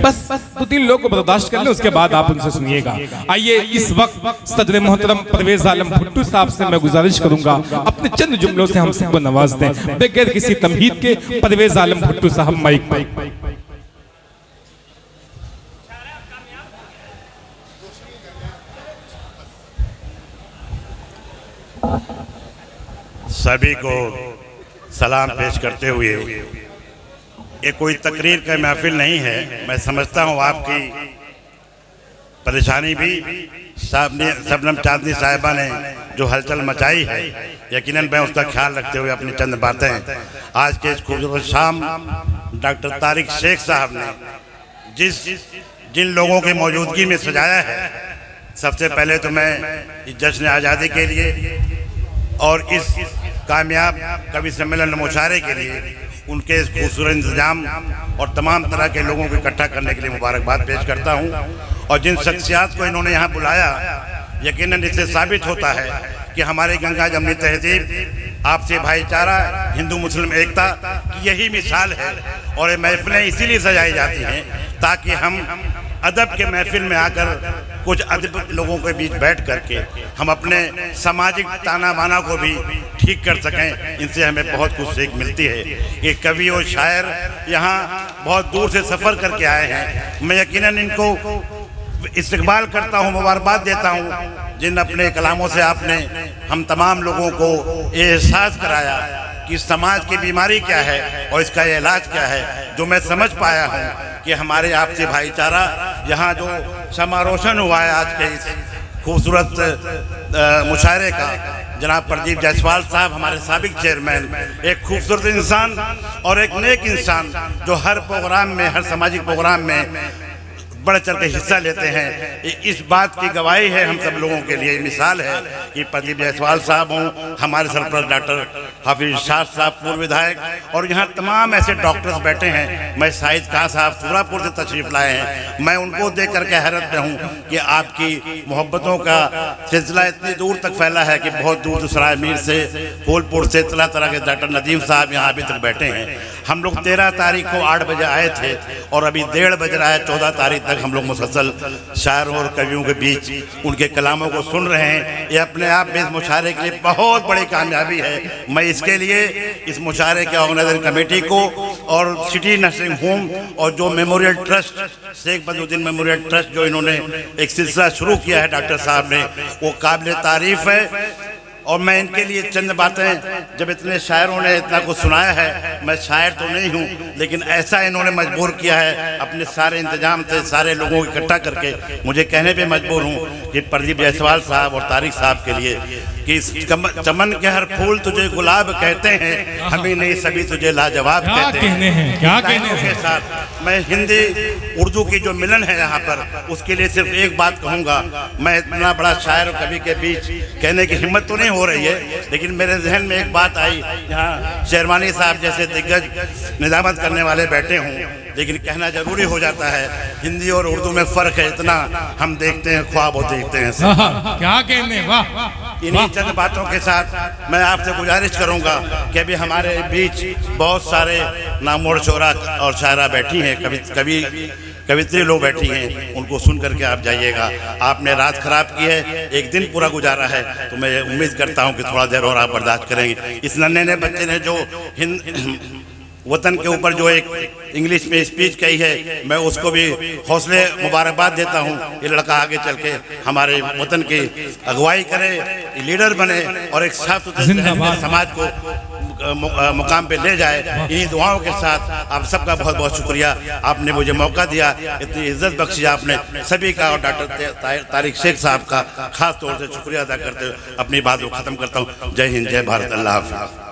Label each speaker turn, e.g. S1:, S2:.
S1: बस 2-3 लोग को बर्दाश्त कर लें, उसके बाद आप उनसे सुनिएगा। आइए इस वक्त सदर मोहतरम परवेज आलम भुट्टो साहब से मैं गुजारिश करूंगा अपने चंद जुमलों से हम सबको नवाज दें बगैर किसी तमहीद के। परवेज आलम भुट्टो साहब माइक पर।
S2: सभी को सलाम पेश करते हुए, ये कोई तकरीर का महफिल नहीं है। मैं समझता हूँ आपकी परेशानी भी शबनम चांदनी साहिबा ने जो हलचल मचाई है, यकीनन मैं उसका ख्याल रखते हुए अपनी चंद बातें आज के इस खूबसूरत शाम डॉक्टर तारिक शेख साहब ने जिन लोगों की मौजूदगी में सजाया है, सबसे पहले तो मैं इस जश्न आज़ादी के लिए और इस कामयाब कवि सम्मेलन मुशायरे के लिए उनके इस खूबसूरत इंतजाम और तमाम तरह के लोगों को इकट्ठा करने के लिए मुबारकबाद पेश करता हूं। और जिन शख्सियात को इन्होंने यहाँ बुलाया, यकीनन इससे साबित होता है कि हमारी गंगा जमनी तहजीब, आपसी भाईचारा, हिंदू मुस्लिम एकता की यही मिसाल है। और ये महफिलें इसीलिए सजाई जाती हैं ताकि हम अदब के महफिल में आकर कुछ अदब लोगों के बीच बैठ करके हम अपने सामाजिक ताना बाना को भी ठीक कर सकें। इनसे हमें बहुत कुछ सीख मिलती है। ये कवि और शायर यहाँ बहुत दूर से सफ़र करके आए हैं। मैं यकीनन इनको इस्तकबाल करता हूँ, मुबारकबाद देता हूँ जिन अपने कलामों से आपने हम तमाम लोगों को ये एहसास कराया कि समाज की बीमारी क्या है और इसका इलाज क्या है। जो मैं समझ पाया हूँ कि हमारे आपसी भाईचारा यहाँ जो शमा रोशन हुआ है आज के इस खूबसूरत मुशायरे का, जनाब प्रदीप जायसवाल साहब हमारे साबिक चेयरमैन, एक खूबसूरत इंसान और एक नेक इंसान जो हर प्रोग्राम में, हर सामाजिक प्रोग्राम में बढ़ चढ़ के हिस्सा लेते हैं। इस बात की गवाही है हम सब लोगों के लिए, मिसाल है कि प्रदीप जायसवाल साहब हों, हमारे सरपरस्त डॉक्टर हाफिज शाह साहब पूर्व विधायक, और यहाँ तमाम ऐसे डॉक्टर्स बैठे हैं। मैं शाहिद खान साहब सूरापुर से तशरीफ़ लाए हैं। मैं उनको देख करके हैरत में हूँ कि आपकी मोहब्बतों का सिलसिला इतनी दूर तक फैला है कि बहुत दूर सराय मीर से, फूलपुर से, तरह के डॉक्टर नदीम साहब यहाँ अभी तक बैठे हैं। हम लोग 13 तारीख को 8 बजे आए थे और अभी 1:30 बज रहा है। 14 तारीख तक हम लोग मुसलसल शायरों और कवियों के बीच उनके कलामों को सुन रहे हैं। ये अपने आप में इस मुशायरे के लिए बहुत बड़ी कामयाबी है। मैं इसके लिए इस मुशायरे के ऑर्गेनाइजिंग कमेटी को और सिटी नर्सिंग होम और जो memorial trust, Sheikh Badruddin memorial trust जो इन्होंने एक सिलसिला शुरू किया है डॉक्टर साहब ने, वो काबिल तारीफ है। और मैं इनके लिए चंद बातें, जब इतने शायरों ने इतना कुछ सुनाया है, मैं शायर तो नहीं हूँ लेकिन ऐसा इन्होंने मजबूर किया है अपने सारे इंतजाम से सारे लोगों को इकट्ठा करके, मुझे कहने पे मजबूर हूँ कि प्रदीप जायसवाल साहब और तारिक साहब के लिए कि चमन के हर फूल तुझे गुलाब कहते हैं, हमें नहीं सभी तुझे लाजवाब कहते हैं। क्या कहने के साथ मैं हिंदी उर्दू की जो मिलन है यहाँ पर, उसके लिए सिर्फ एक बात कहूँगा। मैं इतना बड़ा शायर और कवि के बीच कहने की हिम्मत तो नहीं हो रही है, लेकिन मेरे जहन में एक बात आई। यहाँ शेरवानी साहब जैसे दिग्गज निजामत करने वाले बैठे हों, लेकिन कहना जरूरी हो जाता है। हिंदी और उर्दू में फ़र्क है इतना, हम देखते हैं ख्वाब और देखते हैं।
S1: क्या कहने, वाह।
S2: इन्हीं चंद बातों के साथ मैं आपसे गुजारिश करूंगा कि अभी हमारे बीच बहुत सारे नामोर शोरा और शायरा बैठी हैं, कवित्री लोग बैठी हैं, उनको सुन करके आप जाइएगा। आपने रात खराब की है, एक दिन पूरा गुजारा है, तो मैं उम्मीद करता हूं कि थोड़ा देर और आप बर्दाश्त करेंगे। इस नन्हे बच्चे ने जो वतन के ऊपर जो एक इंग्लिश में स्पीच कही है, मैं उसको भी हौसले मुबारकबाद देता हूँ। ये लड़का आगे चल के हमारे वतन की अगुवाई करे, लीडर बने और एक साफ सुथरे समाज को मुकाम पे ले जाए। इन्हीं दुआओं के साथ आप सबका बहुत बहुत शुक्रिया, आपने मुझे मौका दिया, इतनी इज्जत बख्शी आपने सभी का, और डॉक्टर तारिक शेख साहब का खास तौर से शुक्रिया अदा करते हुए अपनी बात को ख़त्म करता हूँ। जय हिंद, जय भारत, अल्लाह हाफ़िज़।